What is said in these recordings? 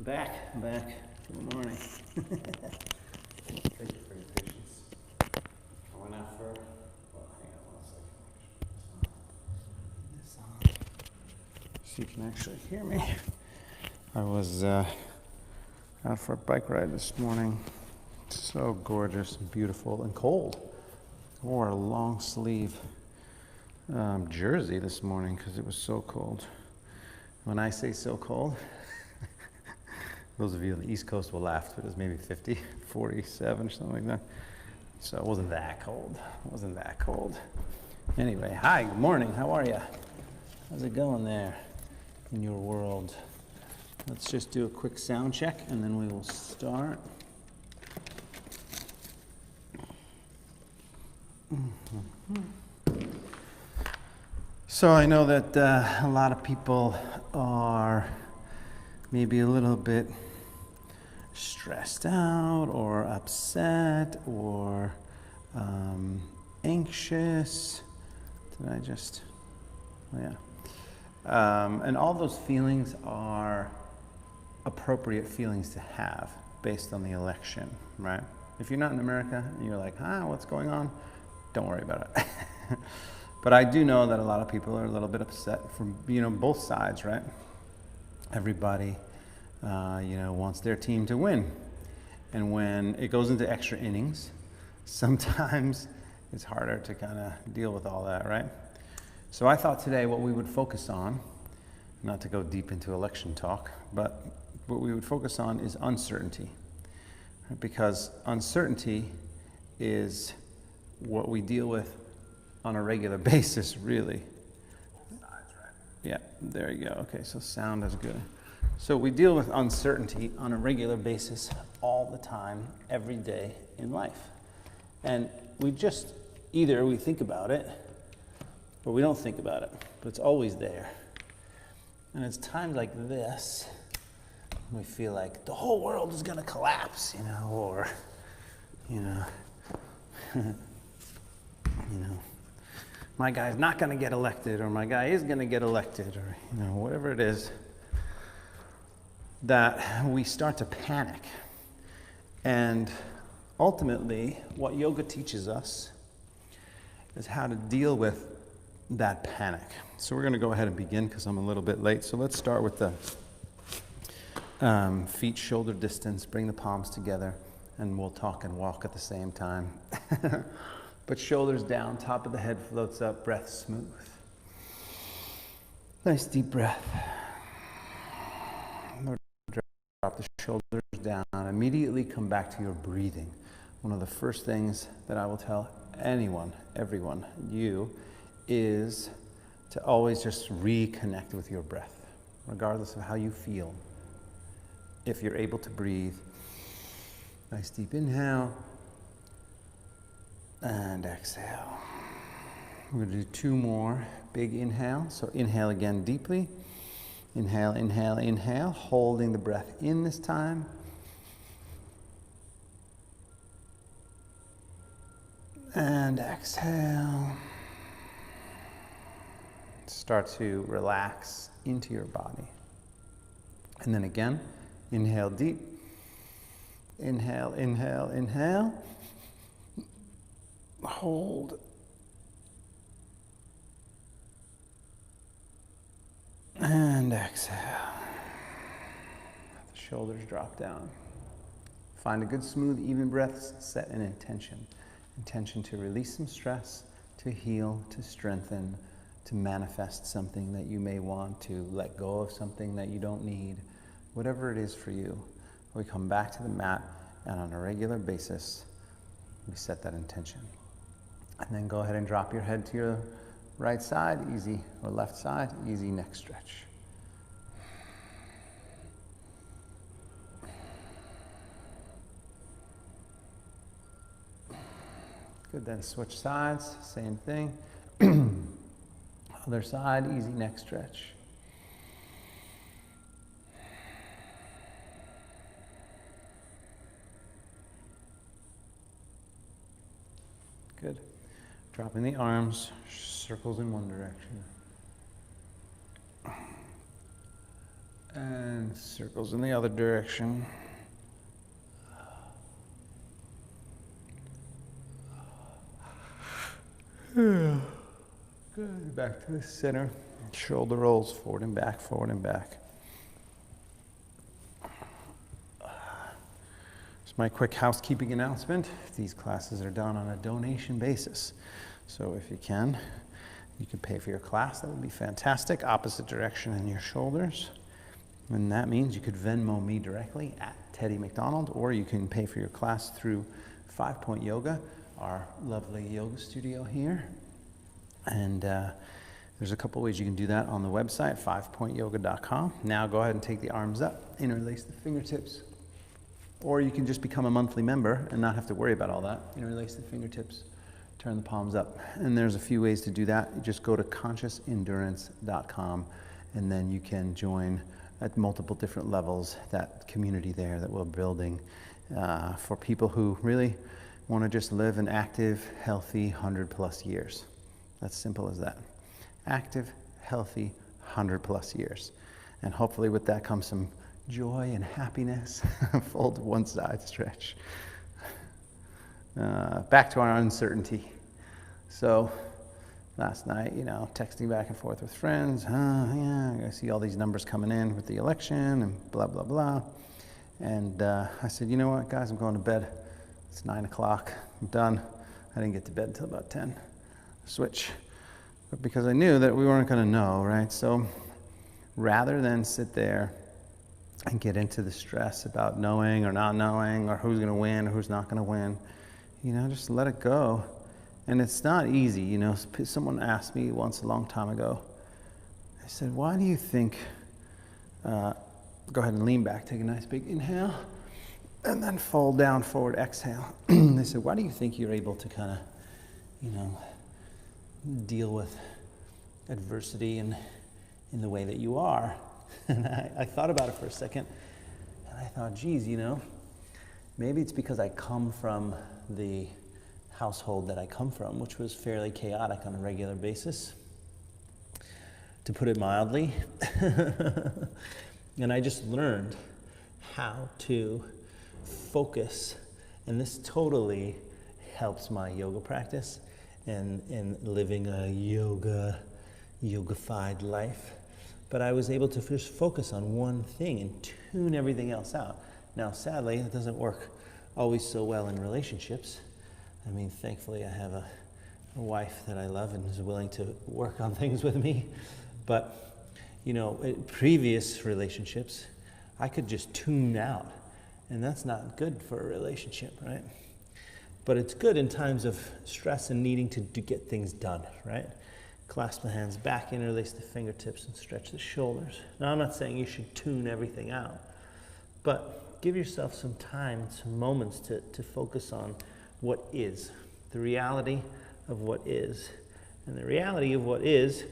back. Good morning. Thank you for your patience. I went out for, well, hang on 1 second. This on. So you can actually hear me. I was out for a bike ride this morning. So gorgeous and beautiful and cold. I wore a long sleeve jersey this morning because it was so cold. When I say so cold, those of you on the East Coast will laugh, but it was maybe 50, 47, something like that. So it wasn't that cold. Anyway, hi, good morning, how are you? How's it going there in your world? Let's just do a quick sound check and then we will start. So I know that a lot of people are maybe a little bit stressed out or upset or anxious. Did I just, oh yeah. And all those feelings are appropriate feelings to have based on the election, right? If you're not in America and you're like, what's going on? Don't worry about it. But I do know that a lot of people are a little bit upset from, both sides, right? Everybody, wants their team to win. And when it goes into extra innings, sometimes it's harder to kind of deal with all that, right? So I thought today what we would focus on, not to go deep into election talk, but what we would focus on is uncertainty. Right? Because uncertainty is what we deal with on a regular basis, really. Yeah, there you go. Okay, so sound is good. So we deal with uncertainty on a regular basis all the time, every day in life. And we just, either we think about it or we don't think about it, but it's always there. And it's times like this, we feel like the whole world is gonna collapse, or, my guy's not going to get elected, or my guy is going to get elected, or whatever it is, that we start to panic. And ultimately, what yoga teaches us is how to deal with that panic. So we're going to go ahead and begin because I'm a little bit late. So let's start with the feet shoulder distance. Bring the palms together, and we'll talk and walk at the same time. But shoulders down, top of the head floats up, breath smooth. Nice deep breath. Drop the shoulders down. Immediately come back to your breathing. One of the first things that I will tell anyone, everyone, you, is to always just reconnect with your breath, regardless of how you feel. If you're able to breathe, nice deep inhale. And exhale. We're going to do 2 more. Big inhale. So inhale again deeply. Inhale, inhale, inhale. Holding the breath in this time. And exhale. Start to relax into your body. And then again, inhale deep. Inhale, inhale, inhale. Hold. And exhale. Let the shoulders drop down. Find a good, smooth, even breath. Set an intention. Intention to release some stress, to heal, to strengthen, to manifest something that you may want, to let go of something that you don't need. Whatever it is for you. We come back to the mat, and on a regular basis, we set that intention. And then go ahead and drop your head to your right side, easy, or left side, easy neck stretch. Good, then switch sides, same thing. Other side, easy neck stretch. Good. Dropping the arms, circles in one direction. And circles in the other direction. Good. Back to the center. Shoulder rolls forward and back, forward and back. Just my quick housekeeping announcement. These classes are done on a donation basis. So if you can pay for your class. That would be fantastic. Opposite direction in your shoulders. And that means you could Venmo me directly at Teddy McDonald, or you can pay for your class through 5 Point Yoga, our lovely yoga studio here. And there's a couple ways you can do that on the website, 5pointyoga.com. Now go ahead and take the arms up, interlace the fingertips. Or you can just become a monthly member and not have to worry about all that. Interlace the fingertips, turn the palms up. And there's a few ways to do that. You just go to consciousendurance.com, and then you can join at multiple different levels that community there that we're building for people who really want to just live an active, healthy 100+ years. That's simple as that. Active, healthy, 100+ years. And hopefully with that comes some joy and happiness. Fold to one side, stretch. Back to our uncertainty. So last night, texting back and forth with friends. Yeah, I see all these numbers coming in with the election and blah, blah, blah. And I said, you know what, guys, I'm going to bed. It's 9 o'clock. I'm done. I didn't get to bed until about 10. Switch. But because I knew that we weren't going to know, right? So rather than sit there and get into the stress about knowing or not knowing or who's going to win or who's not going to win, just let it go. And it's not easy, Someone asked me once a long time ago, I said, why do you think, go ahead and lean back, take a nice big inhale, and then fold down, forward, exhale. They said, why do you think you're able to kind of, deal with adversity in the way that you are? And I thought about it for a second, and I thought, geez, maybe it's because I come from the household that I come from, which was fairly chaotic on a regular basis, to put it mildly. And I just learned how to focus, and this totally helps my yoga practice and living a yogified life. But I was able to just focus on one thing and tune everything else out. Now, sadly, it doesn't work always so well in relationships. I mean, thankfully, I have a wife that I love and is willing to work on things with me. But, in previous relationships, I could just tune out. And that's not good for a relationship, right? But it's good in times of stress and needing to get things done, right? Clasp the hands back, interlace the fingertips, and stretch the shoulders. Now, I'm not saying you should tune everything out, but give yourself some time, some moments to focus on what is, the reality of what is. And the reality of what is,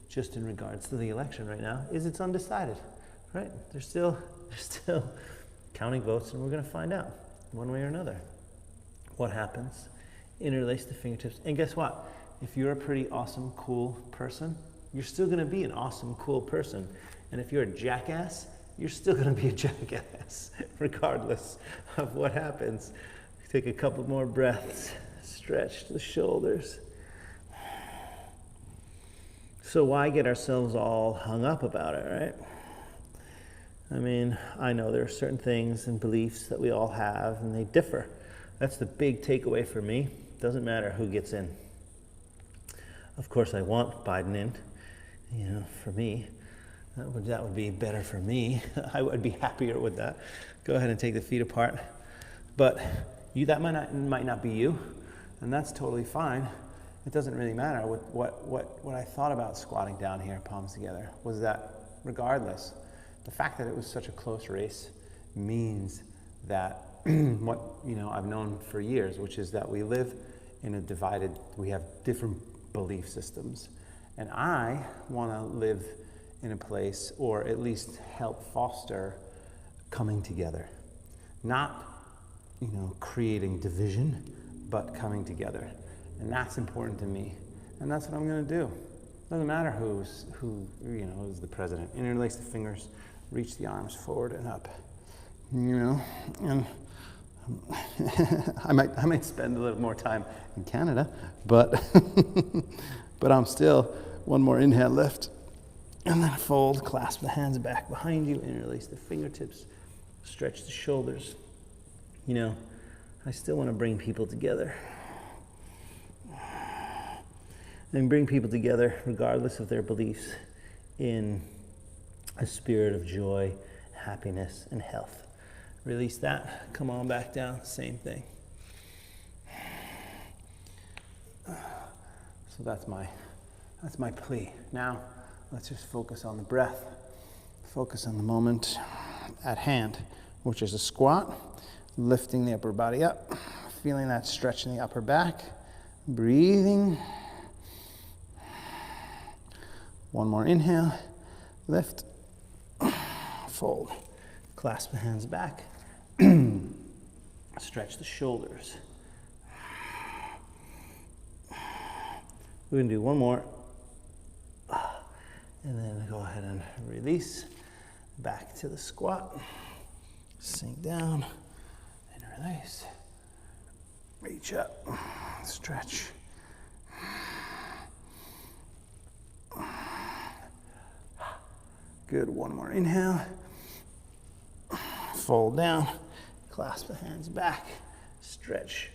just in regards to the election right now, is it's undecided, right? They're still counting votes, and we're going to find out one way or another what happens. Interlace the fingertips. And guess what? If you're a pretty awesome, cool person, you're still going to be an awesome, cool person. And if you're a jackass, you're still going to be a jackass, regardless of what happens. Take a couple more breaths. Stretch the shoulders. So why get ourselves all hung up about it, right? I mean, I know there are certain things and beliefs that we all have, and they differ. That's the big takeaway for me. Doesn't matter who gets in. Of course, I want Biden in. For me, that would be better for me. I would be happier with that. Go ahead and take the feet apart. But that might not be you, and that's totally fine. It doesn't really matter. What I thought about squatting down here, palms together, was that regardless, the fact that it was such a close race means that what I've known for years, which is that we live in we have different belief systems. And I want to live in a place, or at least help foster coming together. Not, creating division, but coming together. And that's important to me. And that's what I'm going to do. Doesn't matter who's the president. Interlace the fingers, reach the arms forward and up. You know, and I might spend a little more time in Canada, but but I'm still, one more inhale, lift, and then fold, clasp the hands back behind you, and release the fingertips, stretch the shoulders. You know, I still want to bring people together. And bring people together regardless of their beliefs in a spirit of joy, happiness, and health. Release that, come on back down, same thing. So that's my plea. Now, let's just focus on the breath. Focus on the moment at hand, which is a squat, lifting the upper body up, feeling that stretch in the upper back, breathing. One more inhale, lift, fold, clasp the hands back, stretch the shoulders. We're going to do one more, and then go ahead and release, back to the squat, sink down, and release, reach up, stretch. Good, one more inhale, fold down, clasp the hands back, stretch.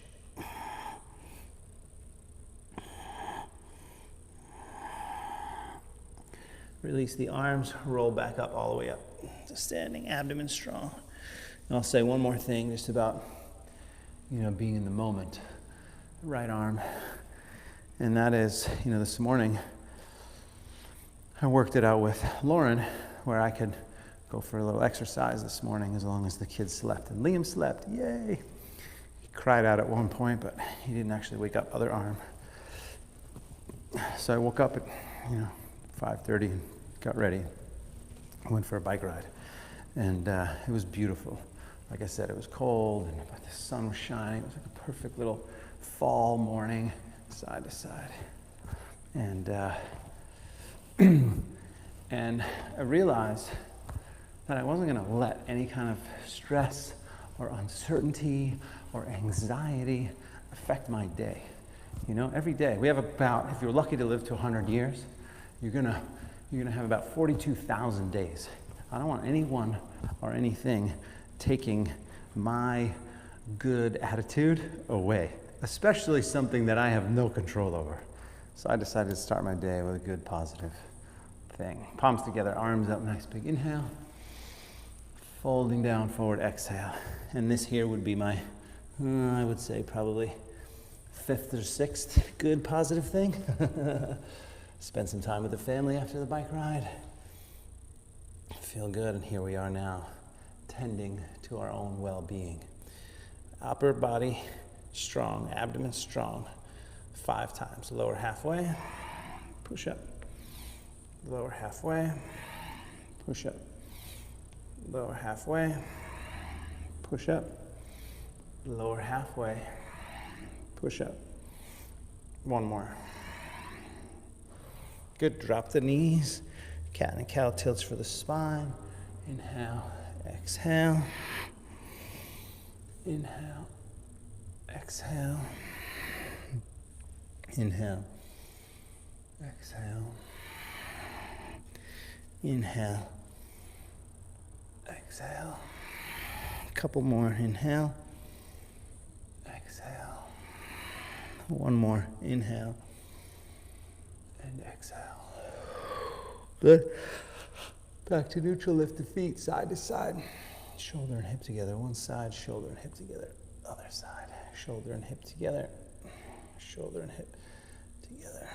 Release the arms, roll back up all the way up to standing, abdomen strong. And I'll say one more thing just about, being in the moment. Right arm, and that is, this morning I worked it out with Lauren where I could go for a little exercise this morning as long as the kids slept. And Liam slept, yay! He cried out at one point, but he didn't actually wake up, other arm. So I woke up at, 5:30 and got ready. I went for a bike ride, and it was beautiful. Like I said, it was cold, but the sun was shining. It was like a perfect little fall morning, side to side. And and I realized that I wasn't going to let any kind of stress or uncertainty or anxiety affect my day. Every day we have about, if you're lucky to live to 100 years, you're gonna have about 42,000 days. I don't want anyone or anything taking my good attitude away, especially something that I have no control over. So I decided to start my day with a good positive thing. Palms together, arms up, nice big inhale. Folding down, forward, exhale. And this here would be my, I would say probably 5th or 6th good positive thing. Spend some time with the family after the bike ride. Feel good, and here we are now, tending to our own well-being. Upper body strong, abdomen strong. 5 times. Lower halfway, push up. Lower halfway, push up. Lower halfway, push up. Lower halfway, push up. One more. Good, drop the knees. Cat and cow tilts for the spine. Inhale, exhale. Inhale, exhale. Inhale, exhale. Inhale, exhale. A couple more. Inhale, exhale. One more. Inhale and exhale. Good. Back to neutral. Lift the feet side to side. Shoulder and hip together. One side, shoulder and hip together. Other side. Shoulder and hip together. Shoulder and hip together.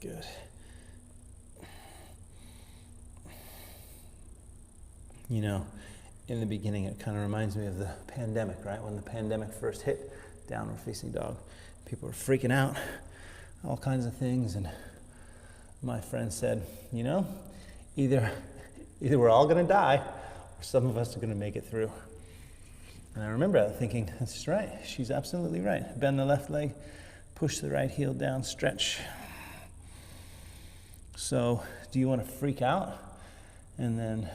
Good. In the beginning, it kind of reminds me of the pandemic, right? When the pandemic first hit, downward facing dog, people were freaking out, all kinds of things, and my friend said, either we're all going to die, or Some of us are going to make it through. And I remember thinking, that's right, she's absolutely right. Bend the left leg, push the right heel down, stretch. So do you want to freak out and then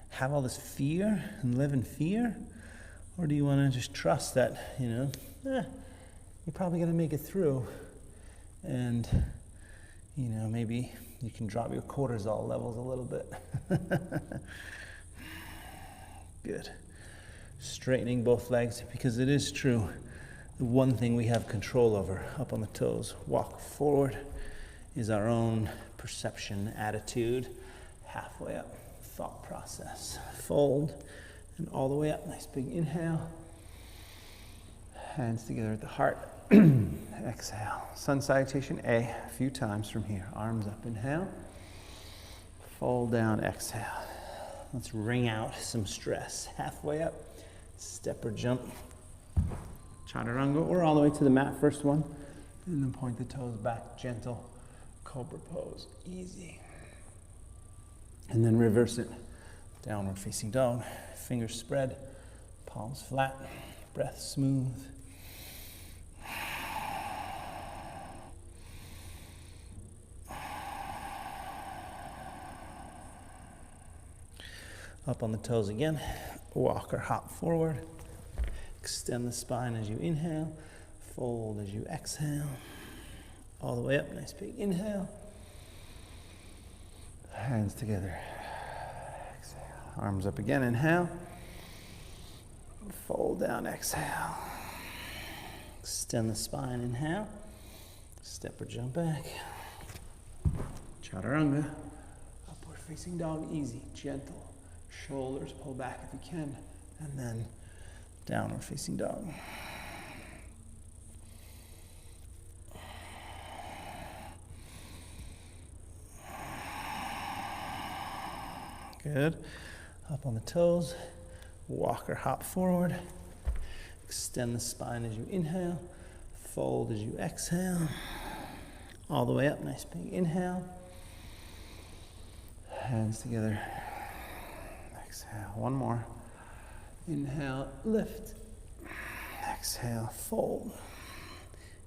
have all this fear and live in fear? Or do you want to just trust that, you're probably going to make it through, and, maybe you can drop your cortisol levels a little bit. Good. Straightening both legs, because it is true. The one thing we have control over, up on the toes, walk forward, is our own perception, attitude, halfway up, thought process. Fold, and all the way up. Nice big inhale. Hands together at the heart. Exhale. Sun salutation A a few times from here. Arms up, inhale. Fold down, exhale. Let's wring out some stress. Halfway up, step or jump. Chaturanga, or all the way to the mat, first one. And then point the toes back, gentle. Cobra pose, easy. And then reverse it. Downward facing dog. Fingers spread, palms flat, breath smooth. Up on the toes again, walk or hop forward. Extend the spine as you inhale, fold as you exhale. All the way up, nice big inhale. Hands together. Exhale. Arms up again, inhale. Fold down, exhale. Extend the spine, inhale. Step or jump back. Chaturanga. Upward facing dog, easy, gentle. Shoulders pull back if you can. And then downward facing dog. Good. Up on the toes, walk or hop forward. Extend the spine as you inhale, fold as you exhale. All the way up, nice big inhale. Hands together. Exhale, one more. Inhale, lift. Exhale, fold.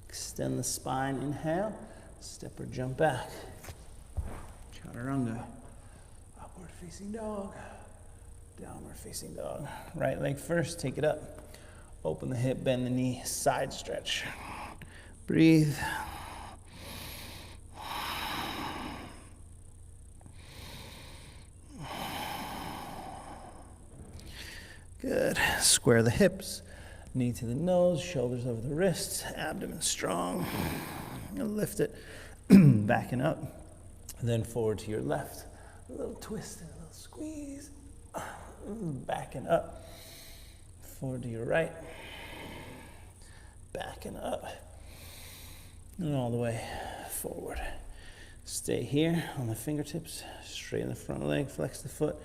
Extend the spine, inhale. Step or jump back. Chaturanga. Upward facing dog. Downward facing dog. Right leg first, take it up. Open the hip, bend the knee, side stretch. Breathe. Good. Square the hips, knee to the nose, shoulders over the wrists, abdomen strong. And lift it, backing up, then forward to your left. A little twist and a little squeeze. Backing up, forward to your right. Backing up, and all the way forward. Stay here on the fingertips, straighten the front leg, flex the foot,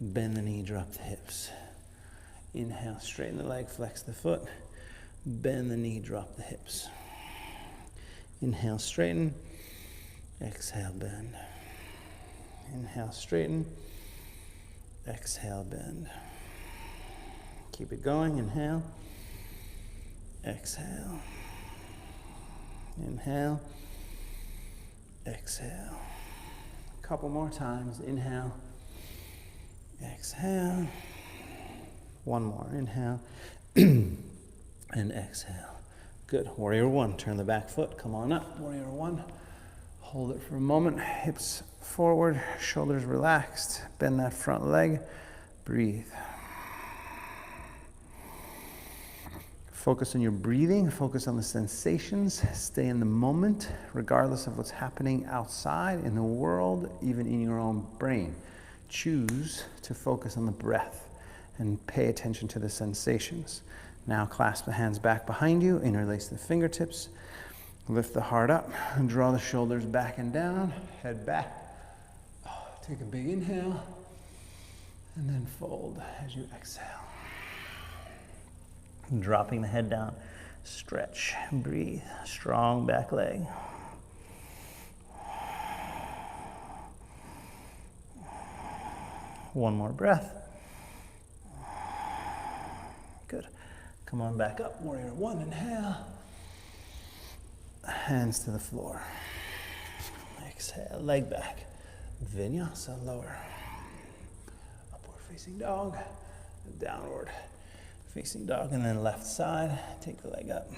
bend the knee, drop the hips. Inhale, straighten the leg, flex the foot, bend the knee, drop the hips. Inhale, straighten, exhale, bend. Inhale, straighten, exhale, bend. Keep it going, inhale, exhale. Inhale, exhale. A couple more times, inhale, exhale. One more, inhale, and exhale. Good, warrior one, turn the back foot, come on up, warrior one. Hold it for a moment, hips forward, shoulders relaxed, bend that front leg, breathe. Focus on your breathing, focus on the sensations, stay in the moment, regardless of what's happening outside, in the world, even in your own brain. Choose to focus on the breath and pay attention to the sensations. Now clasp the hands back behind you, interlace the fingertips, lift the heart up, and draw the shoulders back and down, head back. Take a big inhale, and then fold as you exhale. Dropping the head down, stretch, breathe, strong back leg. One more breath. Good. Come on back up. Warrior one, inhale. Hands to the floor. Exhale, leg back. Vinyasa, lower. Upward facing dog. Downward facing dog, and then left side. Take the leg up.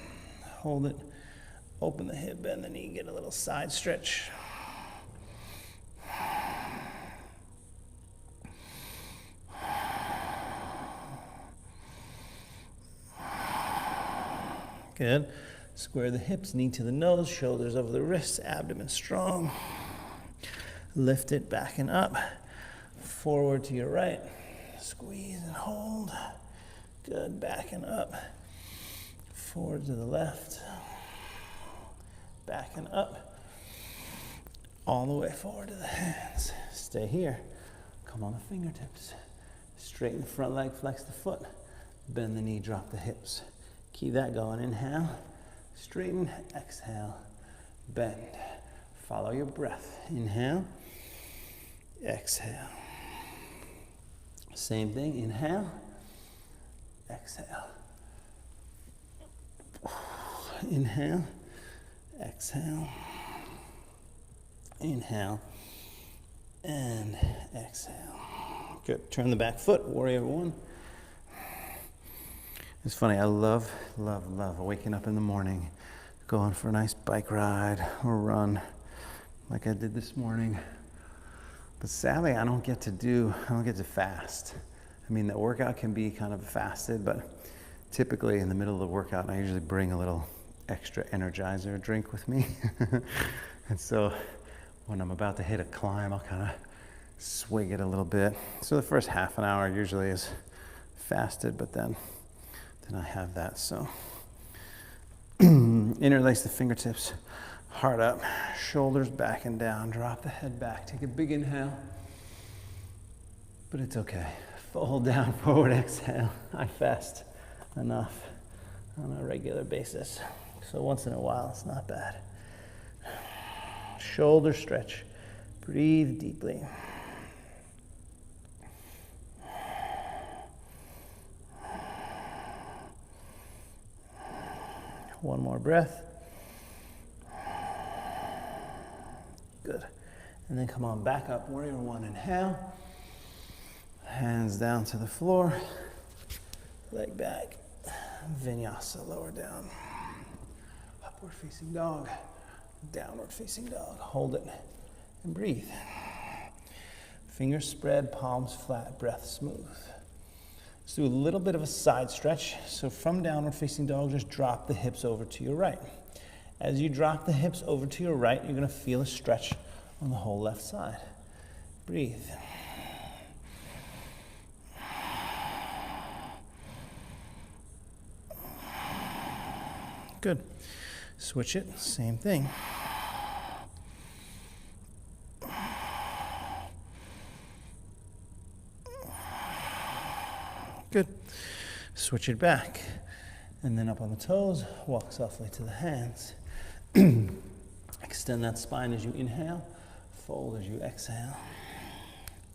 Hold it. Open the hip, bend the knee, get a little side stretch. Good. Square the hips, knee to the nose, shoulders over the wrists, abdomen strong. Lift it back and up. Forward to your right. Squeeze and hold. Good. Back and up. Forward to the left. Back and up. All the way forward to the hands. Stay here. Come on the fingertips. Straighten the front leg, flex the foot. Bend the knee, drop the hips. Keep that going. Inhale. Straighten. Exhale. Bend. Follow your breath. Inhale. Exhale. Same thing. Inhale. Exhale. Inhale. Exhale. Inhale. And exhale. Good. Turn the back foot. Warrior one. It's funny. I love waking up in the morning, going for a nice bike ride or run like I did this morning. But sadly, I don't get to fast. I mean, the workout can be kind of fasted, but typically in the middle of the workout, I usually bring a little extra Energizer drink with me. And so when I'm about to hit a climb, I'll kind of swig it a little bit. So the first half an hour usually is fasted, but then I have that. So interlace the fingertips, heart up, shoulders back and down, drop the head back, take a big inhale, but it's okay. Fold down, forward exhale. I fast enough on a regular basis, so once in a while it's not bad. Shoulder stretch, breathe deeply. One more breath. Good. And then come on back up. Warrior one, inhale. Hands down to the floor. Leg back. Vinyasa, lower down. Upward facing dog. Downward facing dog. Hold it and breathe. Fingers spread, palms flat, breath smooth. Let's do a little bit of a side stretch. So from downward facing dog, just drop the hips over to your right. As you drop the hips over to your right, you're going to feel a stretch on the whole left side. Breathe. Good. Switch it, same thing. Good. Switch it back. And then up on the toes, walk softly to the hands. Extend that spine as you inhale. Fold as you exhale.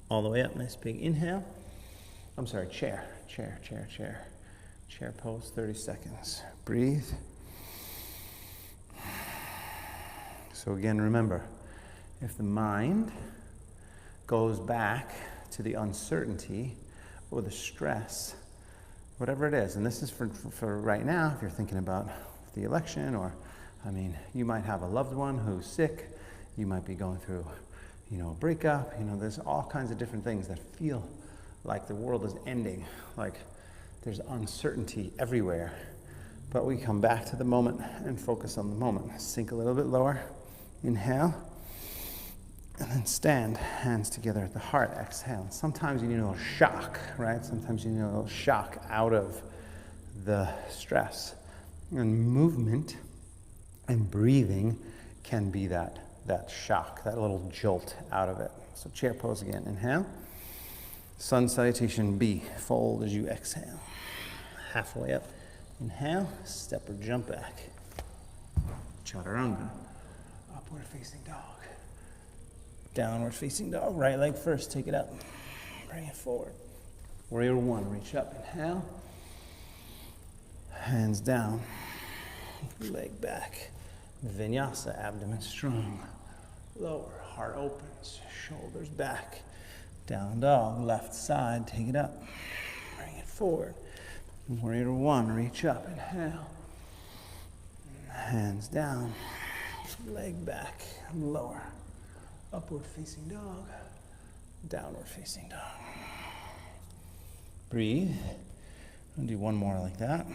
All the way up, nice big inhale. I'm sorry, chair. Chair pose, 30 seconds. Breathe. So again, remember, if the mind goes back to the uncertainty or the stress, whatever it is, and this is for right now, if you're thinking about the election, or, I mean, you might have a loved one who's sick, you might be going through, a breakup, there's all kinds of different things that feel like the world is ending, like there's uncertainty everywhere. But we come back to the moment and focus on the moment. Sink a little bit lower, inhale, and then stand, hands together at the heart, exhale. Sometimes you need a little shock, right? Sometimes you need a little shock out of the stress. And movement and breathing can be that shock, that little jolt out of it. So chair pose again, inhale. Sun salutation B, fold as you exhale. Halfway up, inhale, step or jump back. Chaturanga, upward facing dog. Downward facing dog, right leg first, take it up. Bring it forward. Warrior one, reach up, inhale. Hands down, leg back. Vinyasa, abdomen strong. Lower, heart opens, shoulders back. Down dog, left side, take it up. Bring it forward. Warrior one, reach up, inhale. Hands down, leg back, lower. Upward facing dog, downward facing dog. Breathe. I'll do one more like that.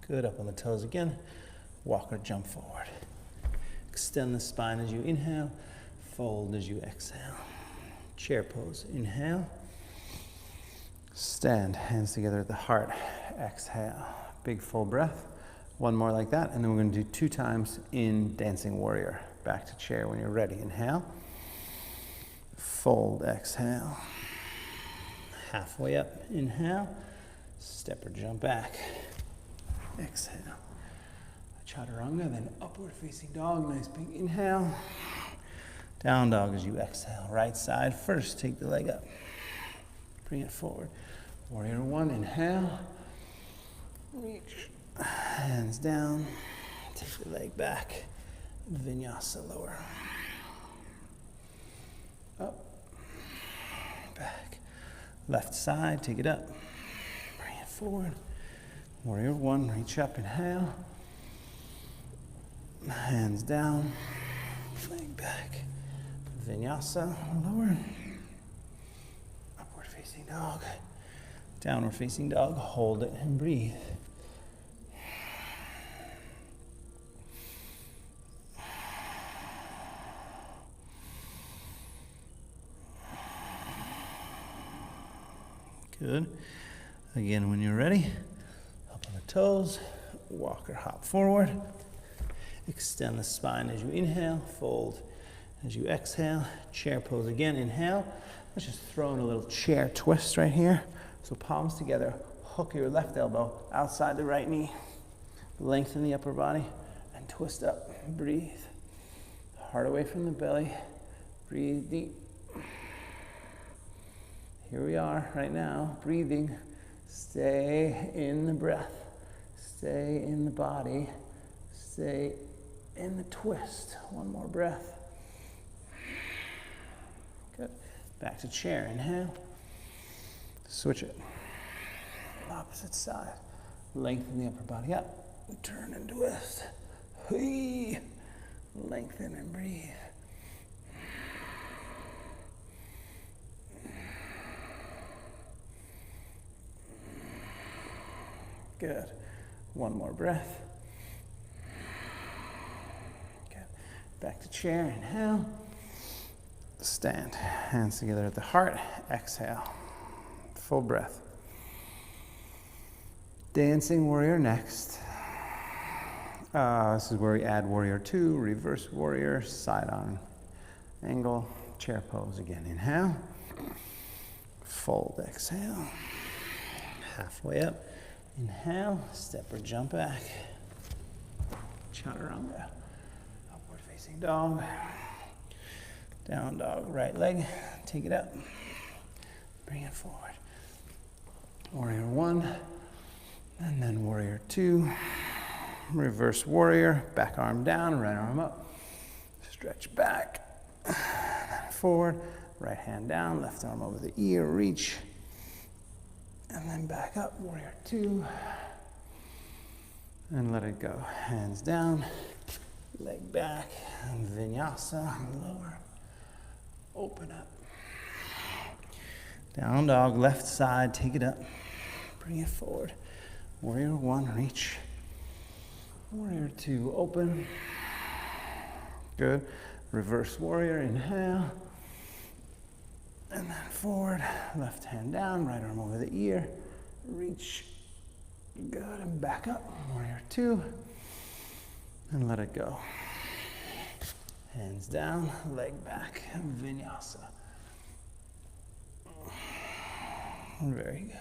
Good, up on the toes again. Walk or jump forward. Extend the spine as you inhale, fold as you exhale. Chair pose, inhale. Stand, hands together at the heart, exhale. Big full breath. One more like that, and then we're going to do 2 times in Dancing Warrior. Back to chair when you're ready. Inhale. Fold, exhale. Halfway up, inhale. Step or jump back. Exhale. Chaturanga, then upward facing dog. Nice big inhale. Down dog as you exhale. Right side first. Take the leg up. Bring it forward. Warrior one, inhale. Reach. Hands down. Take the leg back. Vinyasa lower. Up. Back. Left side. Take it up. Bring it forward. Warrior one, reach up, inhale. Hands down, leg back. Vinyasa, lower. Upward facing dog. Downward facing dog, hold it and breathe. Good. Again, when you're ready, up on the toes, walk or hop forward. Extend the spine as you inhale, fold as you exhale. Chair pose again, inhale. Let's just throw in a little chair twist right here. So palms together, hook your left elbow outside the right knee. Lengthen the upper body and twist up. Breathe. Heart away from the belly. Breathe deep. Here we are right now, breathing. Stay in the breath. Stay in the body. Stay in the twist. One more breath. Good. Back to chair. Inhale. Switch it. Opposite side. Lengthen the upper body up. Turn and twist. Hey. Lengthen and breathe. Good. One more breath. Good. Back to chair. Inhale. Stand. Hands together at the heart. Exhale. Full breath. Dancing Warrior next. This is where we add Warrior 2, Reverse Warrior, side on angle, chair pose again. Inhale. Fold. Exhale. Halfway up. Inhale, step or jump back. Chaturanga. Upward facing dog. Down dog, right leg. Take it up. Bring it forward. Warrior 1. And then Warrior 2. Reverse Warrior. Back arm down, right arm up. Stretch back. Forward. Right hand down, left arm over the ear. Reach. And then back up, Warrior 2. And let it go. Hands down, leg back, and Vinyasa, lower. Open up. Down dog, left side, take it up. Bring it forward. Warrior 1, reach. Warrior 2, open. Good. Reverse Warrior, inhale. And then forward, left hand down, right arm over the ear, reach, good, and back up, Warrior 2, and let it go. Hands down, leg back, Vinyasa. Very good.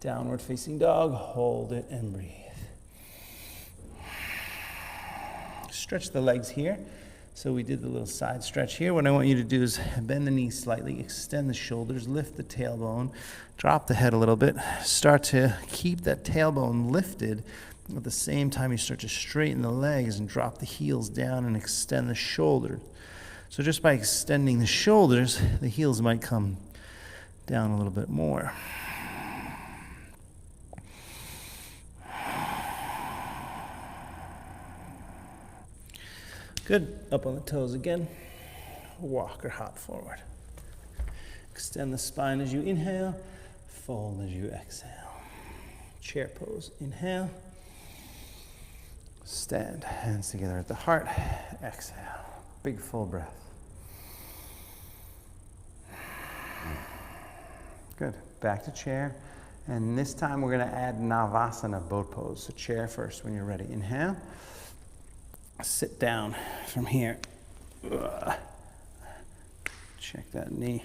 Downward facing dog, hold it and breathe. Stretch the legs here, So we did the little side stretch here. What I want you to do is bend the knees slightly, extend the shoulders, lift the tailbone, drop the head a little bit. Start to keep that tailbone lifted. At the same time, you start to straighten the legs and drop the heels down and extend the shoulders. So just by extending the shoulders, the heels might come down a little bit more. Good. Up on the toes again. Walk or hop forward. Extend the spine as you inhale. Fold as you exhale. Chair pose. Inhale. Stand. Hands together at the heart. Exhale. Big full breath. Good. Back to chair. And this time we're going to add Navasana, boat pose. So chair first when you're ready. Inhale. Sit down from here. Check that knee.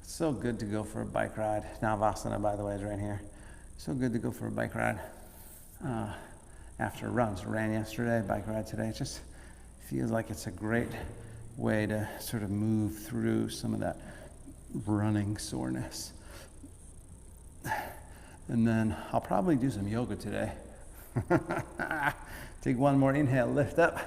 It's so good to go for a bike ride. Navasana, by the way, is right here. So good to go for a bike ride after a run. So ran yesterday, bike ride today. It just feels like it's a great way to sort of move through some of that running soreness. And then I'll probably do some yoga today. Take one more inhale, lift up,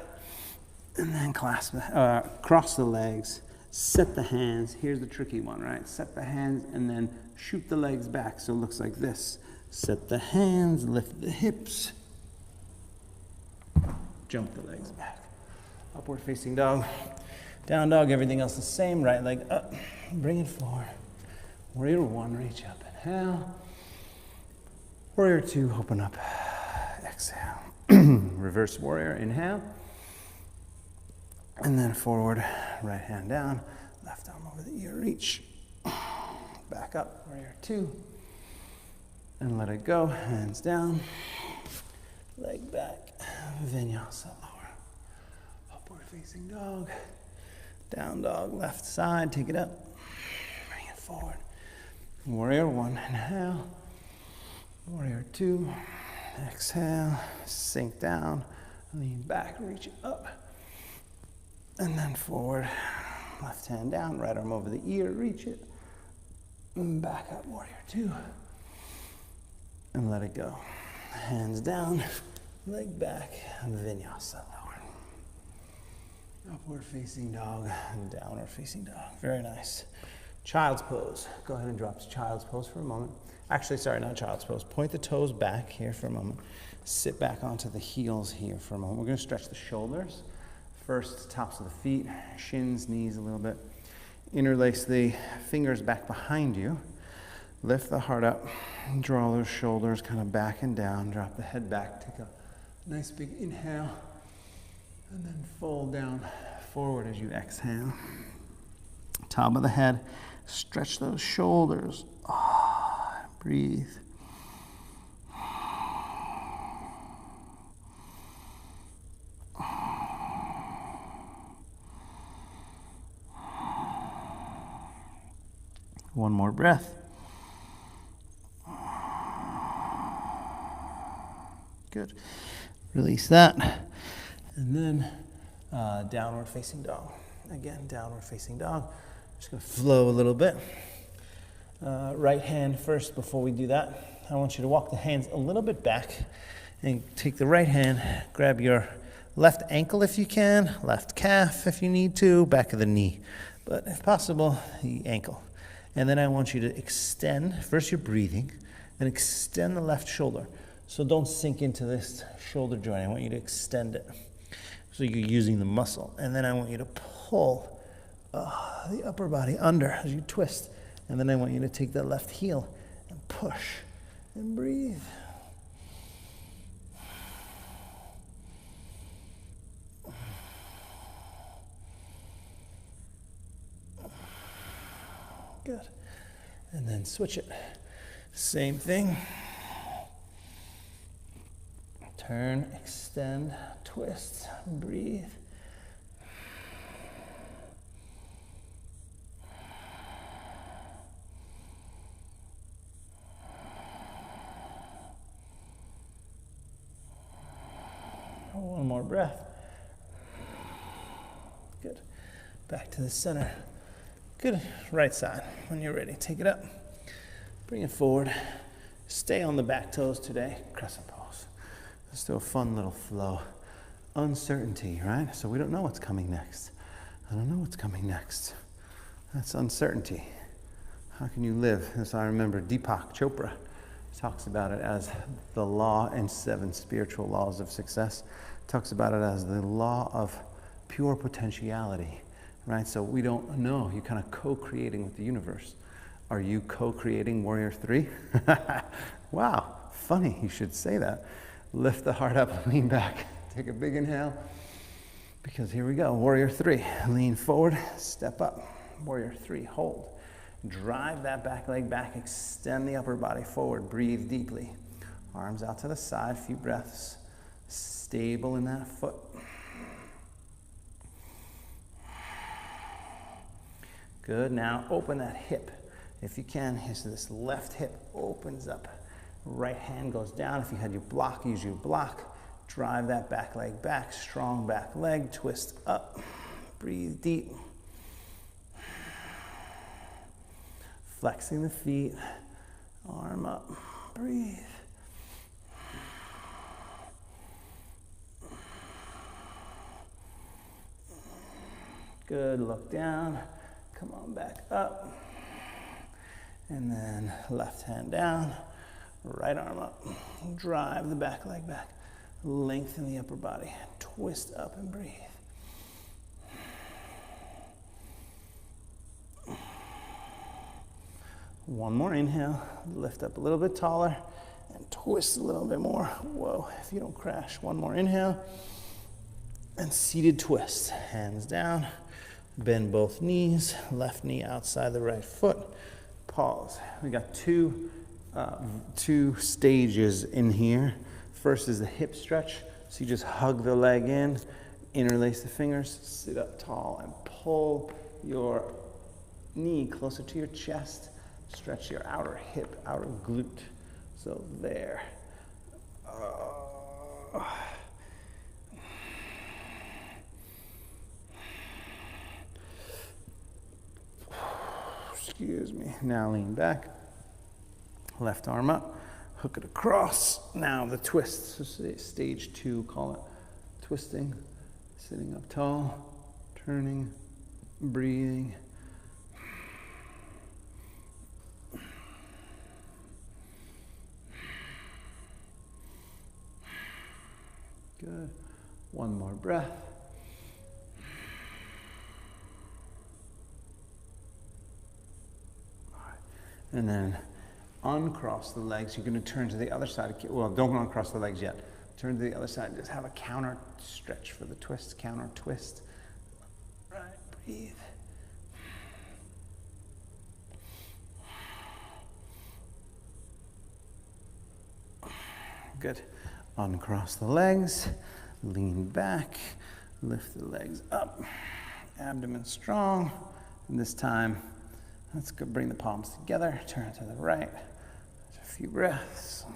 and then cross the legs, set the hands. Here's the tricky one, right? Set the hands and then shoot the legs back so it looks like this. Set the hands, lift the hips, jump the legs back. Upward facing dog, down dog, everything else the same. Right leg up, bring it forward. Warrior one, reach up, inhale. Warrior two, open up, exhale. Reverse warrior, inhale. And then forward, right hand down, left arm over the ear, reach. Back up, warrior two. And let it go, hands down. Leg back, Vinyasa lower. Upward facing dog. Down dog, left side, take it up. Bring it forward. Warrior one, inhale. Warrior two. Exhale, sink down, lean back, reach it up, and then forward, left hand down, right arm over the ear, reach it, and back up, warrior two, and let it go. Hands down, leg back, Vinyasa lower. Upward facing dog, and downward facing dog. Very nice. Child's pose. Go ahead and drop to child's pose for a moment. Actually, sorry, not child's pose. Point the toes back here for a moment. Sit back onto the heels here for a moment. We're going to stretch the shoulders. First, tops of the feet, shins, knees a little bit. Interlace the fingers back behind you. Lift the heart up. Draw those shoulders kind of back and down. Drop the head back. Take a nice big inhale. And then fold down forward as you exhale. Top of the head. Stretch those shoulders. Breathe. One more breath. Good. Release that. And then downward facing dog. Again, downward facing dog. Just going to flow a little bit. Right hand first before we do that. I want you to walk the hands a little bit back and take the right hand, grab your left ankle if you can, left calf if you need to, back of the knee. But if possible, the ankle. And then I want you to extend, first you're breathing, and extend the left shoulder. So don't sink into this shoulder joint. I want you to extend it. So you're using the muscle. And then I want you to pull the upper body under as you twist. And then I want you to take that left heel and push and breathe. Good. And then switch it. Same thing. Turn, extend, twist, breathe. One more breath. Back to the center. Good. Right side. When you're ready, take it up. Bring it forward. Stay on the back toes today. Crescent pose. Let's do a fun little flow. Uncertainty, right? So we don't know what's coming next. I don't know what's coming next. That's uncertainty. How can you live? As I remember, Deepak Chopra talks about it as the law and 7 spiritual laws of success. Talks about it as the law of pure potentiality, right? So we don't know. You're kind of co-creating with the universe. Are you co-creating Warrior 3? Wow, funny, you should say that. Lift the heart up, lean back. Take a big inhale, because here we go. Warrior 3, lean forward, step up. Warrior 3, hold. Drive that back leg back, extend the upper body forward, breathe deeply. Arms out to the side, few breaths. Stable in that foot. Good, now open that hip. If you can, so this left hip opens up. Right hand goes down. If you had your block, use your block. Drive that back leg back, strong back leg, twist up. Breathe deep. Flexing the feet, arm up, breathe. Good, look down, come on back up. And then left hand down, right arm up. Drive the back leg back, lengthen the upper body, twist up and breathe. One more inhale, lift up a little bit taller and twist a little bit more. Whoa, if you don't crash. One more inhale and seated twist. Hands down, bend both knees, left knee outside the right foot. Pause. We got two stages in here. First is the hip stretch. So you just hug the leg in, interlace the fingers, sit up tall and pull your knee closer to your chest. Stretch your outer hip, outer glute. So there. Excuse me. Now lean back. Left arm up. Hook it across. Now the twist. So stage 2, call it twisting. Sitting up tall. Turning. Breathing. Good. One more breath. All right. And then uncross the legs. You're going to turn to the other side. Well, don't uncross the legs yet. Turn to the other side. Just have a counter stretch for the twist. Counter twist. Right. Breathe. Good. Uncross the legs, lean back, lift the legs up, abdomen strong. And this time, let's go bring the palms together, turn to the right. A few breaths.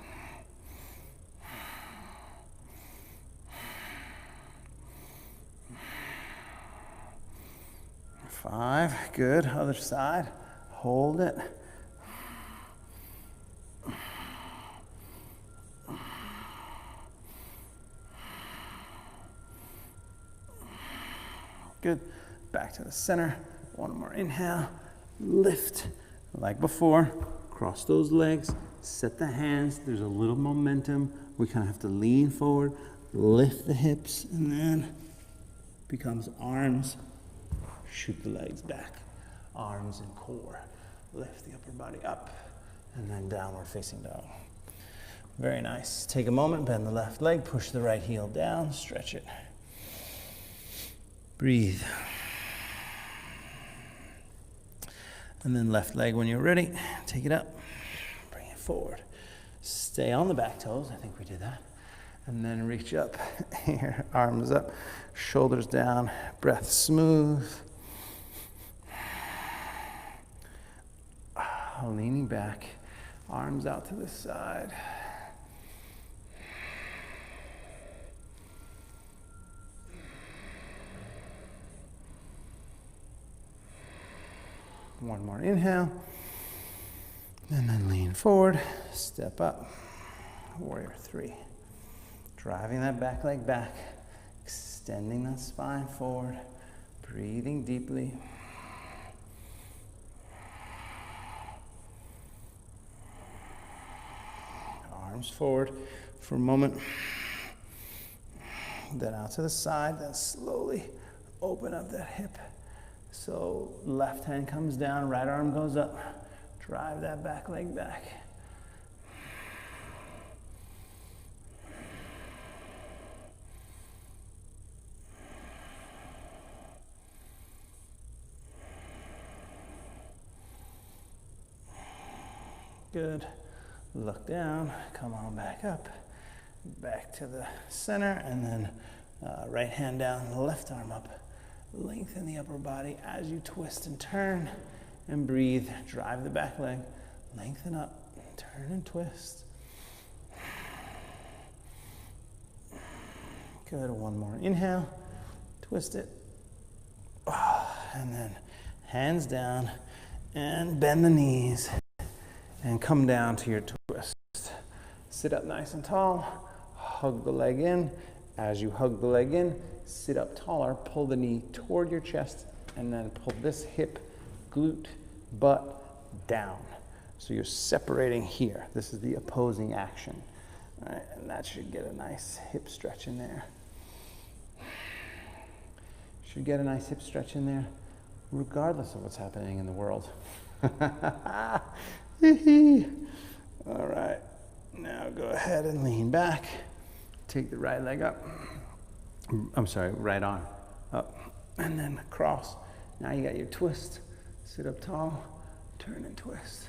Five, good. Other side, hold it. Good. Back to the center. One more inhale. Lift like before. Cross those legs. Set the hands. There's a little momentum. We kind of have to lean forward. Lift the hips. And then becomes arms. Shoot the legs back. Arms and core. Lift the upper body up. And then downward facing dog. Very nice. Take a moment. Bend the left leg. Push the right heel down. Stretch it. Breathe. And then left leg when you're ready, take it up, bring it forward. Stay on the back toes, I think we did that. And then reach up, here, arms up, shoulders down, breath smooth. Leaning back, arms out to the side. One more inhale. And then lean forward, step up. Warrior 3. Driving that back leg back, extending that spine forward, breathing deeply. Arms forward for a moment. Then out to the side, then slowly open up that hip. So left hand comes down, right arm goes up. Drive that back leg back. Good. Look down, come on back up, back to the center, and then right hand down, left arm up. Lengthen the upper body as you twist and turn, and breathe. Drive the back leg, lengthen up, turn and twist. Good, one more inhale, twist it, and then hands down, and bend the knees. And come down to your twist. Sit up nice and tall, hug the leg in. As you hug the leg in, sit up taller, pull the knee toward your chest, and then pull this hip, glute, butt down. So you're separating here. This is the opposing action. All right, and that should get a nice hip stretch in there. Should get a nice hip stretch in there, regardless of what's happening in the world. All right, now go ahead and lean back. Take the right leg up. I'm sorry, right arm up. And then cross. Now you got your twist. Sit up tall, turn and twist.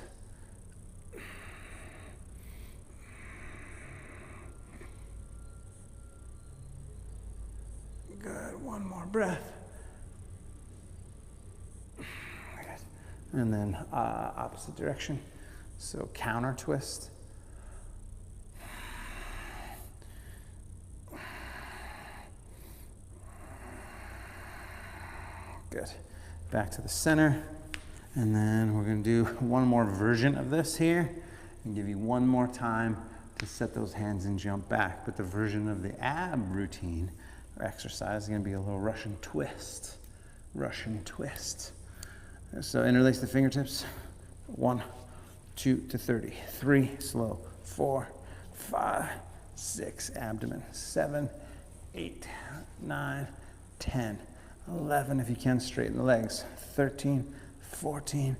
Good, one more breath. And then opposite direction. So counter twist. Good. Back to the center. And then we're going to do one more version of this here and give you one more time to set those hands and jump back. But the version of the ab routine or exercise is going to be a little Russian twist. Russian twist. So interlace the fingertips. 1, 2 to 30. 3, slow. 4, 5, 6, abdomen. 7, 8, 9, 10, 11. If you can, straighten the legs. 13, 14,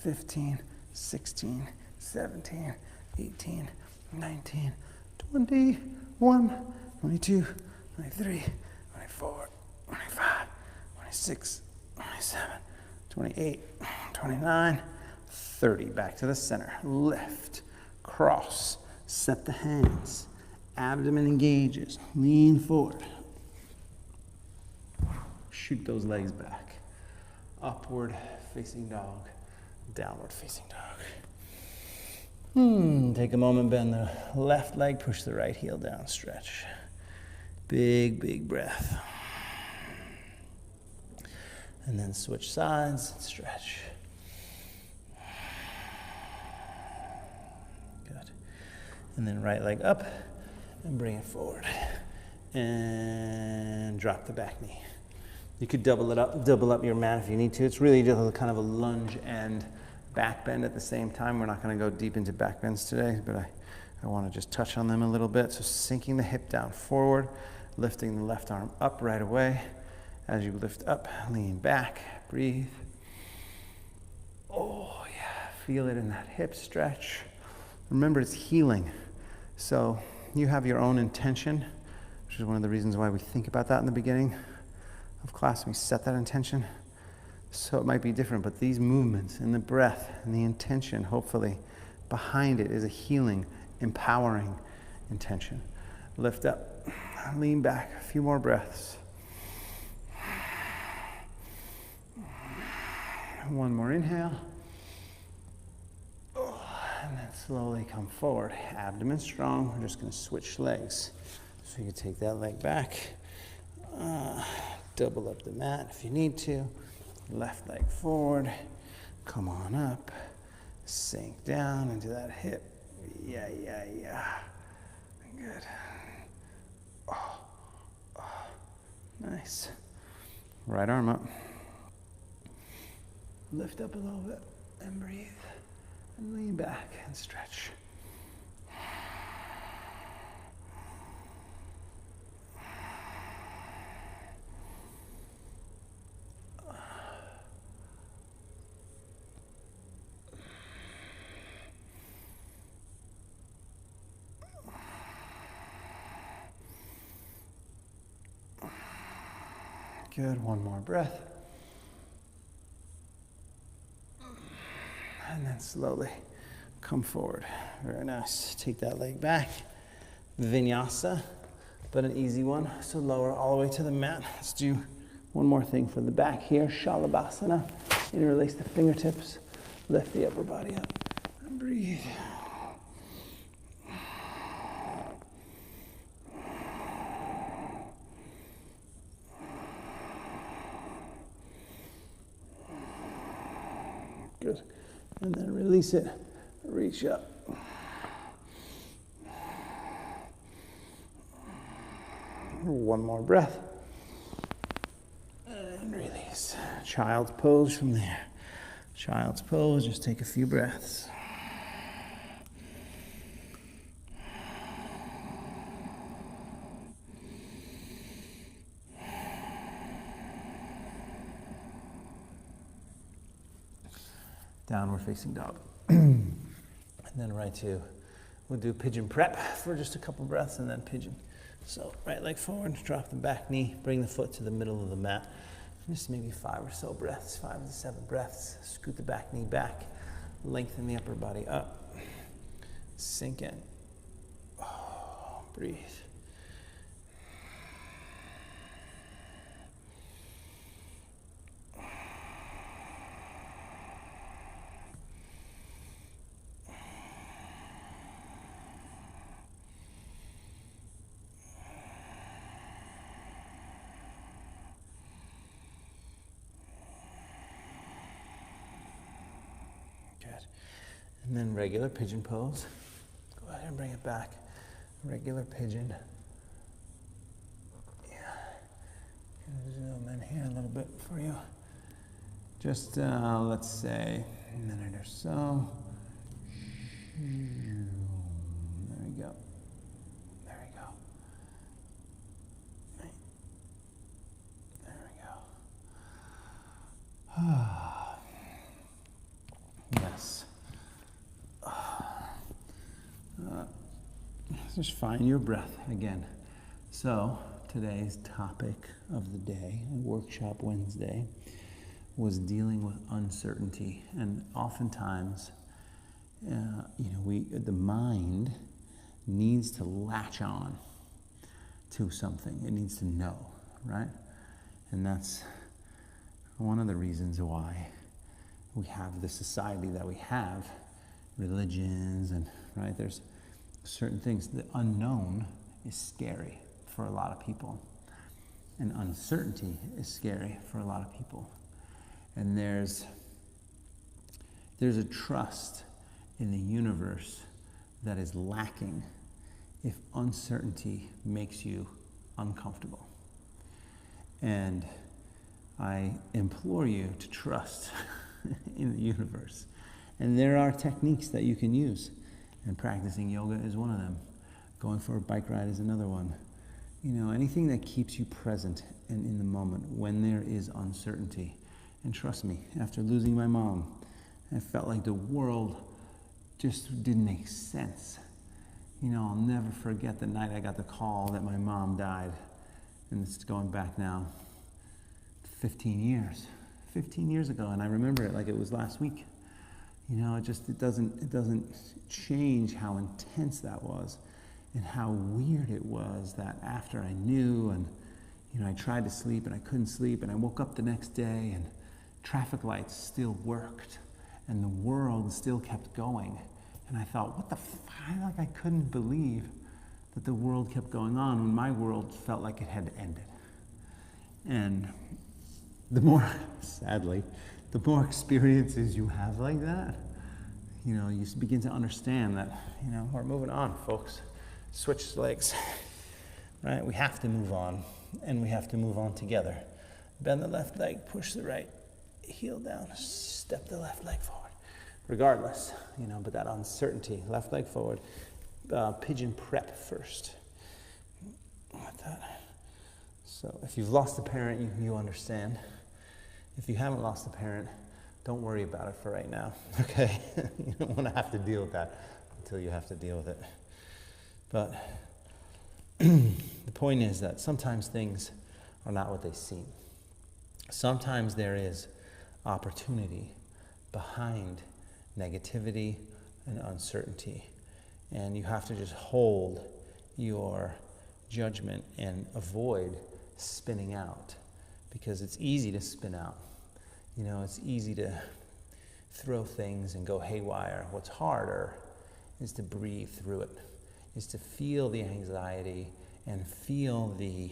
15, 16, 17, 18, 19, 20, 21, 22, 23, 24, 25, 26, 27, 28, 29, 30. Back to the center. Lift, cross, set the hands. Abdomen engages. Lean forward. Shoot those legs back. Upward facing dog. Downward facing dog. Take a moment, bend the left leg, push the right heel down, stretch. Big, big breath. And then switch sides, stretch. Good. And then right leg up and bring it forward. And drop the back knee. You could double up your mat if you need to. It's really just kind of a lunge and back bend at the same time. We're not going to go deep into back bends today, but I want to just touch on them a little bit. So sinking the hip down forward, lifting the left arm up right away. As you lift up, lean back, breathe. Oh yeah, feel it in that hip stretch. Remember, it's healing. So you have your own intention, which is one of the reasons why we think about that in the beginning of class. We set that intention. So it might be different, but these movements and the breath and the intention, hopefully, behind it is a healing, empowering intention. Lift up, lean back, a few more breaths. One more inhale. And then slowly come forward. Abdomen strong. We're just going to switch legs. So you can take that leg back. Double up the mat if you need to. Left leg forward. Come on up. Sink down into that hip. Yeah. Good. Oh. Nice. Right arm up. Lift up a little bit and breathe. And lean back and stretch. Good, one more breath. And then slowly come forward. Very nice. Take that leg back. Vinyasa, but an easy one. So lower all the way to the mat. Let's do one more thing for the back here. Shalabhasana. Interlace the fingertips. Lift the upper body up. And breathe. Good. And then release it. Reach up. One more breath. And release. Child's pose from there. Child's pose, just take a few breaths. Downward facing dog. And then we'll do pigeon prep for just a couple breaths and then pigeon. So right leg forward, drop the back knee, bring the foot to the middle of the mat. Just maybe 5 or so breaths, 5 to 7 breaths. Scoot the back knee back, lengthen the upper body up, sink in. Oh, breathe. And then regular pigeon pose. Go ahead and bring it back. Regular pigeon. Yeah. Zoom in here a little bit for you. Just, let's say, a minute or so. There we go. There we go. There we go. Yes. Just find your breath again. So today's topic of the day, Workshop Wednesday, was dealing with uncertainty. And oftentimes, the mind needs to latch on to something. It needs to know, right? And that's one of the reasons why we have the society that we have, religions, and right, there's certain things. The unknown is scary for a lot of people, and uncertainty is scary for a lot of people. And there's a trust in the universe that is lacking if uncertainty makes you uncomfortable. And I implore you to trust in the universe. And there are techniques that you can use. And practicing yoga is one of them. Going for a bike ride is another one. Anything that keeps you present and in the moment when there is uncertainty. And trust me, after losing my mom, I felt like the world just didn't make sense. I'll never forget the night I got the call that my mom died. And it's going back now 15 years. 15 years ago, and I remember it like it was last week. It doesn't change how intense that was, and how weird it was that after I knew, and I tried to sleep and I couldn't sleep, and I woke up the next day and traffic lights still worked, and the world still kept going, and I thought, what the fuck? I couldn't believe that the world kept going on when my world felt like it had ended. And sadly, the more experiences you have like that, you know, you begin to understand that, you know, we're moving on, folks. Switch legs, right? We have to move on, and we have to move on together. Bend the left leg, push the right heel down, step the left leg forward. Regardless, you know, but that uncertainty, left leg forward, pigeon prep first. Like that. So if you've lost a parent, you understand. If you haven't lost a parent, don't worry about it for right now, okay? You don't want to have to deal with that until you have to deal with it. But the point is that sometimes things are not what they seem. Sometimes there is opportunity behind negativity and uncertainty. And you have to just hold your judgment and avoid spinning out, because it's easy to spin out. You know, it's easy to throw things and go haywire. What's harder is to breathe through it, is to feel the anxiety and feel the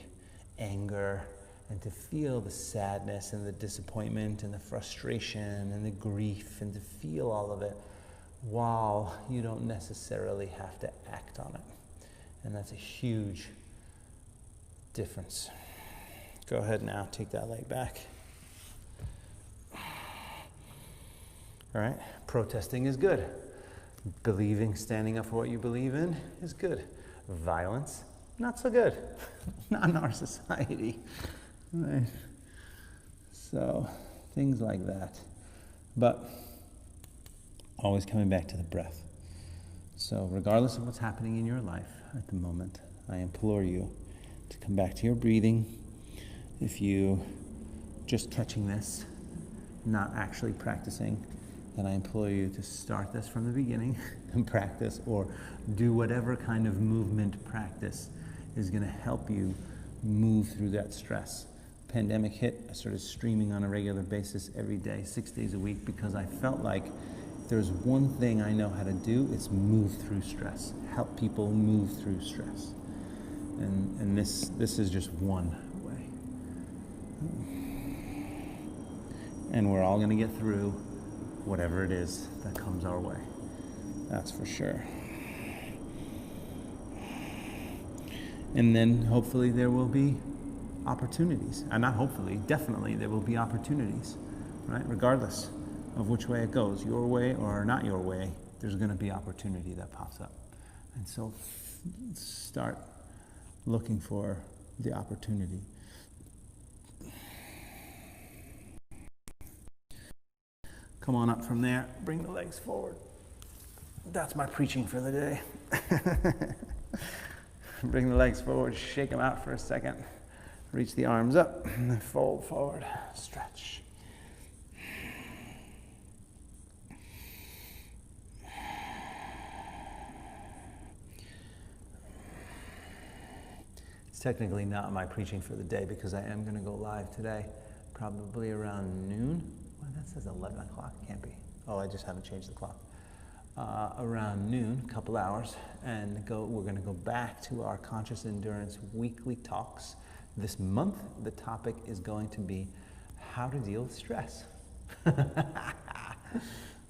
anger and to feel the sadness and the disappointment and the frustration and the grief, and to feel all of it while you don't necessarily have to act on it. And that's a huge difference. Go ahead now, take that leg back. All right, protesting is good. Believing, standing up for what you believe in is good. Violence, not so good. Not in our society. Right. So, things like that. But always coming back to the breath. So, regardless of what's happening in your life at the moment, I implore you to come back to your breathing. If you just catching this, not actually practicing, then I implore you to start this from the beginning and practice, or do whatever kind of movement practice is going to help you move through that stress. Pandemic hit, I started streaming on a regular basis every day, 6 days a week, because I felt like if there's one thing I know how to do, it's move through stress, help people move through stress. And this is just one way. And we're all going to get through whatever it is that comes our way. That's for sure. And then hopefully there will be opportunities. And not hopefully, definitely there will be opportunities, right? Regardless of which way it goes, your way or not your way, there's going to be opportunity that pops up. And so start looking for the opportunity. Come on up from there, bring the legs forward. That's my preaching for the day. Bring the legs forward, shake them out for a second. Reach the arms up, and then fold forward, stretch. It's technically not my preaching for the day because I am going to go live today, probably around noon. Well, that says 11 o'clock, can't be. Oh, I just haven't changed the clock. Around noon, a couple hours, and we're going to go back to our Conscious Endurance weekly talks. This month, the topic is going to be how to deal with stress.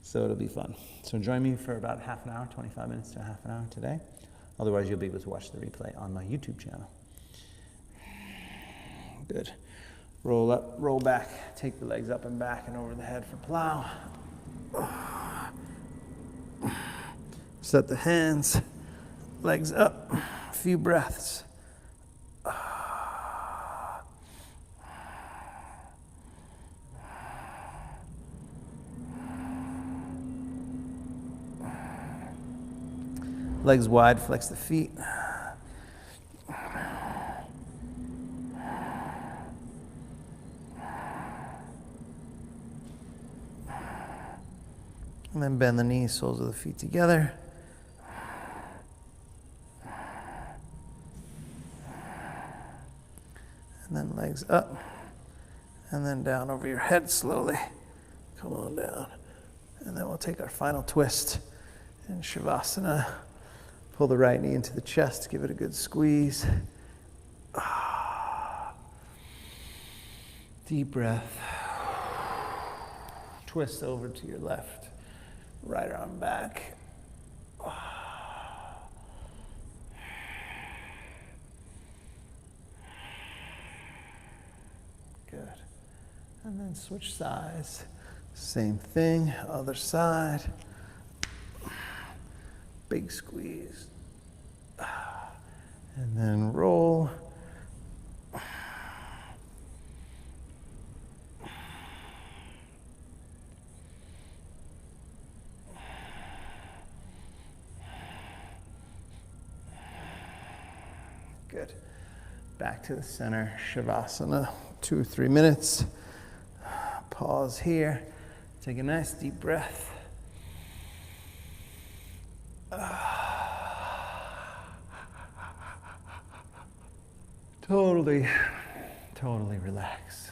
So it'll be fun. So join me for about half an hour, 25 minutes to half an hour today. Otherwise, you'll be able to watch the replay on my YouTube channel. Good. Roll up, roll back, take the legs up and back and over the head for plow. Set the hands, legs up, a few breaths. Legs wide, flex the feet. And then bend the knees, soles of the feet together. And then legs up. And then down over your head slowly. Come on down. And then we'll take our final twist in Shavasana. Pull the right knee into the chest, give it a good squeeze. Deep breath. Twist over to your left. Right arm back. Good. And then switch sides. Same thing, other side. Big squeeze. And then roll. Good. Back to the center, Shavasana, 2 or 3 minutes. Pause here. Take a nice deep breath. Totally relax.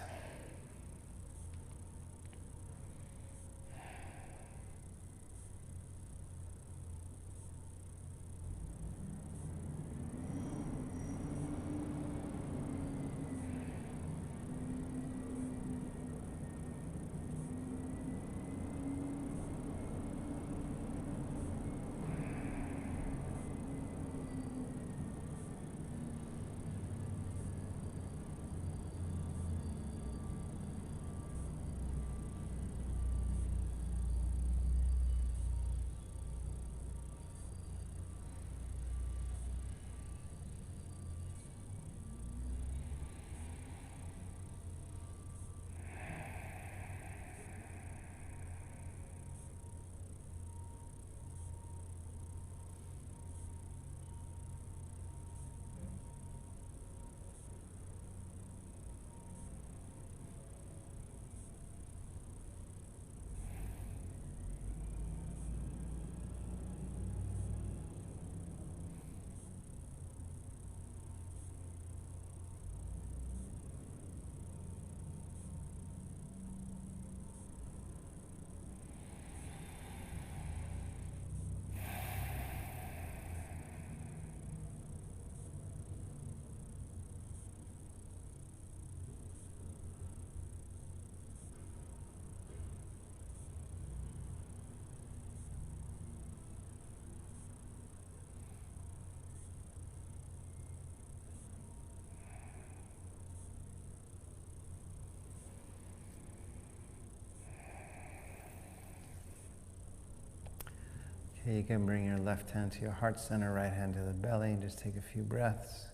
You can bring your left hand to your heart center, right hand to the belly, and just take a few breaths.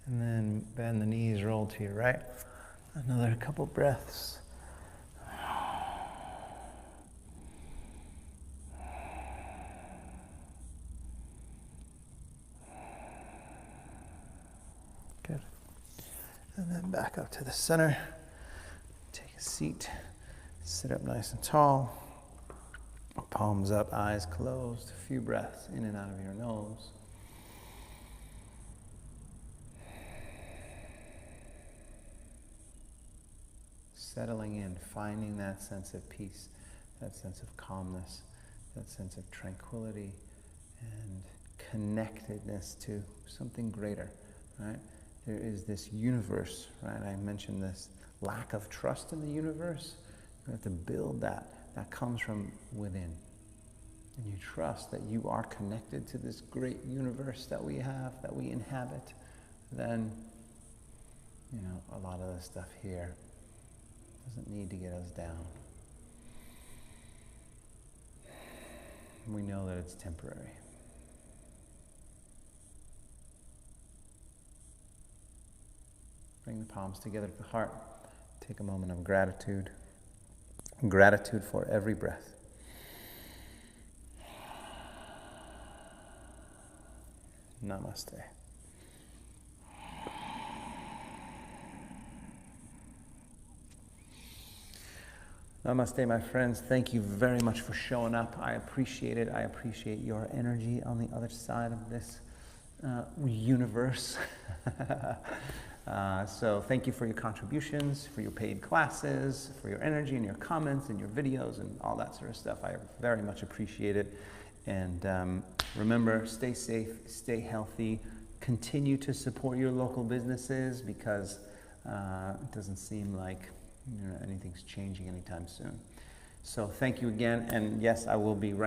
And then bend the knees, roll to your right. Another couple breaths. Good. And then back up to the center. Take a seat. Sit up nice and tall. Palms up, eyes closed. A few breaths in and out of your nose. Settling in, finding that sense of peace, that sense of calmness, that sense of tranquility and connectedness to something greater, right? There is this universe, right? I mentioned this lack of trust in the universe. You have to build that. That comes from within. And you trust that you are connected to this great universe that we have, that we inhabit. Then, a lot of the stuff here doesn't need to get us down. We know that it's temporary. Bring the palms together to the heart. Take a moment of gratitude. Gratitude for every breath. Namaste. Namaste, my friends. Thank you very much for showing up. I appreciate it. I appreciate your energy on the other side of this universe. So thank you for your contributions, for your paid classes, for your energy and your comments and your videos and all that sort of stuff. I very much appreciate it. And remember, stay safe, stay healthy, continue to support your local businesses, because it doesn't seem like anything's changing anytime soon. So thank you again, and yes, I will be right